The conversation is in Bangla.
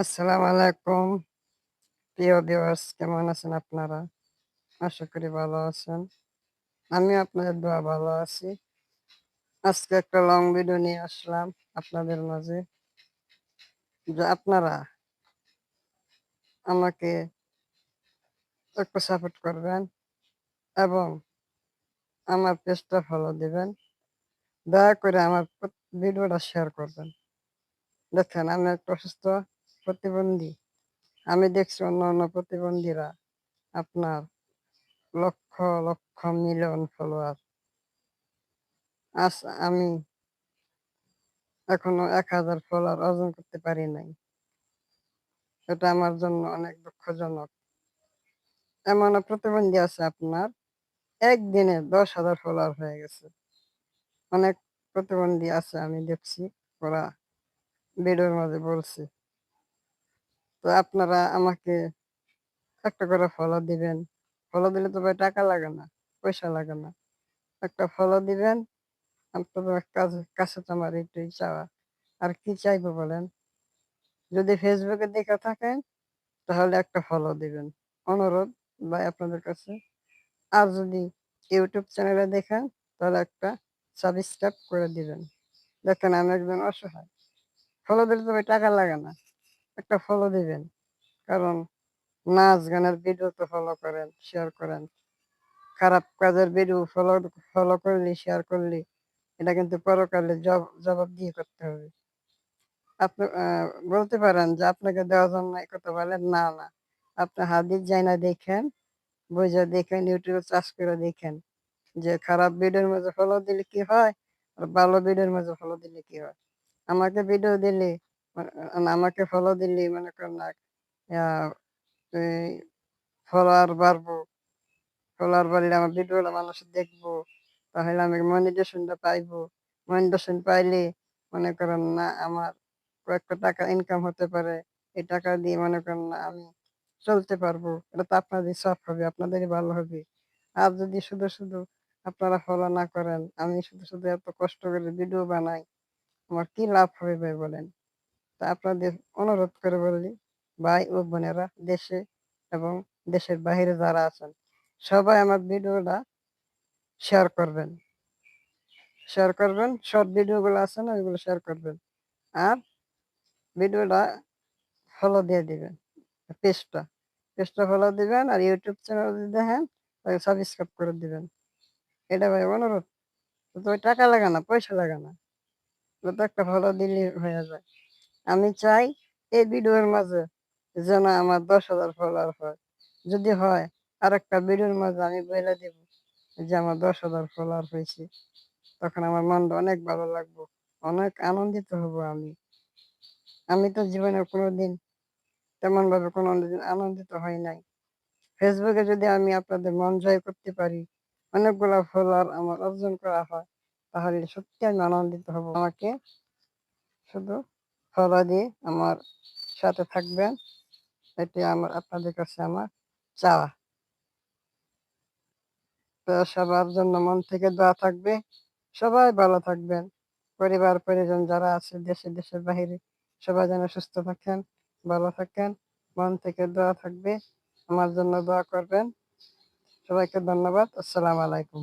আসসালামু আলাইকুম। প্রিয় ভিউয়ার্স, কেমন আছেন আপনারা? আশা করি ভালো আছেন। আমি আপনাদের দোয়া ভালো আছি। আজকে একটা লং ভিডিও নিয়ে আসলাম আপনাদের মাঝে, যে আপনারা আমাকে একটু সাপোর্ট করবেন এবং আমার পেজটা ফলো দিবেন। দয়া করে আমার ভিডিওটা শেয়ার করবেন। দেখেন, আমি একটা অসুস্থ প্রতিবন্ধী। আমি দেখছি অন্য প্রতিবন্ধীরা আপনার লক্ষ লক্ষ মিলিয়ন ফলোয়ার। আজ আমি এখনো ১,০০০ ফলোয়ার অর্জন করতে পারি নাই। এটা আমার জন্য অনেক দুঃখজনক। এমনও প্রতিবন্ধী আছে আপনার একদিনে ১০,০০০ ফলোয়ার হয়ে গেছে। অনেক প্রতিবন্ধী আছে, আমি দেখছি, ওরা ভিডিওর মাঝে বলছে। তো আপনারা আমাকে একটা করে ফলো দিবেন। ফলো দিলে তো ভাই টাকা লাগে না, পয়সা লাগে না। একটা ফলো দিবেন। আপনাদের কাছে তো আমার এটাই চাওয়া। আর কি চাইবো বলেন? যদি ফেসবুকে দেখে থাকেন তাহলে একটা ফলো দিবেন। অনুরোধ ভাই আপনাদের কাছে। আর যদি ইউটিউব চ্যানেলে দেখেন তাহলে একটা সাবস্ক্রাইব করে দিবেন। দেখেন, আমি একজন অসহায়। ফলো দিলে তো ভাই টাকা লাগে না। একটা ফলো দিবেন। কারণ নাচ গানের ভিডিও তো ফলো করেন, শেয়ার করেন। খারাপ কাজের ভিডিও ফলো করলে, শেয়ার করলে এটা কিন্তু পরকালে জবাবদিহি করতে হবে। আপনি বলতে পারেন যে আপনাকে দেওয়ার জন্য এই কথা বলেন। না, না। আপনি হাদিস জাইনা দেখেন, বুইঝা দেখেন, ইউটিউবে সার্চ করে দেখেন যে খারাপ ভিডিওর মাঝে ফলো দিলে কি হয় আর ভালো ভিডিওর মাঝে ফলো দিলে কি হয়। আমাকে ভিডিও দিলে আমাকে ফলো দিলে মনে করেন না, ফলোয়ার বাড়বো। ফলোয়ার বাড়লে আমার ভিডিওগুলো মানুষ দেখবো, তাহলে আমি মনিটাইজেশনটা পাইবো। মনিটাইজেশন পাইলে মনে করেন না আমার কয়েকটা টাকা ইনকাম হতে পারে। এই টাকা দিয়ে মনে করেন না আমি চলতে পারবো। এটা তো আপনাদের সব হবে, আপনাদেরই ভালো হবে। আর যদি শুধু আপনারা ফলো না করেন, আমি শুধু এত কষ্ট করে ভিডিও বানাই, আমার কি লাভ হবে ভাই বলেন? তা আপনাদের অনুরোধ করে বলি, ভাই ও বোনেরা, দেশে এবং দেশের বাহিরে যারা আছেন, সবাই আমার ভিডিওটা শেয়ার করবেন। শেয়ার করবেন। শর্ট ভিডিওগুলো আছে না, ওইগুলো শেয়ার করবেন। আর ভিডিওটা ফলো দিয়ে দিবেন। পেজটা পেজটা ফলো দিবেন। আর ইউটিউব চ্যানেল যদি দেখেন তাহলে সাবস্ক্রাইব করে দিবেন। এটা ভাই অনুরোধ। তো ওই টাকা লাগে না, পয়সা লাগে না। তো একটা ফলো দিলেই হয়ে যায়। আমি চাই এই ভিডিওর মাঝে যেন আমার ১০,০০০ ফলোয়ার হয়। যদি হয়, আরেকটা ভিডিওর মাঝে আমি বইলা দিব যে আমার ১০,০০০ ফলোয়ার হয়েছে। তখন আমার মনটা অনেক ভালো লাগবো। অনেক আনন্দিত হব আমি। আমি তো জীবনে কোনোদিন তেমনভাবে কোনোদিন আনন্দিত হই নাই। ফেসবুকে যদি আমি আপনাদের মন জয় করতে পারি, অনেকগুলা ফলোয়ার আমার অর্জন করা হয়, তাহলে সত্যি আমি আনন্দিত হব। আমাকে শুধু ফলো দিয়ে আমার সাথে থাকবেন। এটি আমার আপনাদের কাছে আমার চাওয়া। তো সবার জন্য মন থেকে দোয়া থাকবে। সবাই ভালো থাকবেন। পরিবার পরিজন যারা আছে দেশের বাহিরে, সবাই যেন সুস্থ থাকেন, ভালো থাকেন। মন থেকে দোয়া থাকবে। আমার জন্য দোয়া করবেন। সবাইকে ধন্যবাদ। আসসালামু আলাইকুম।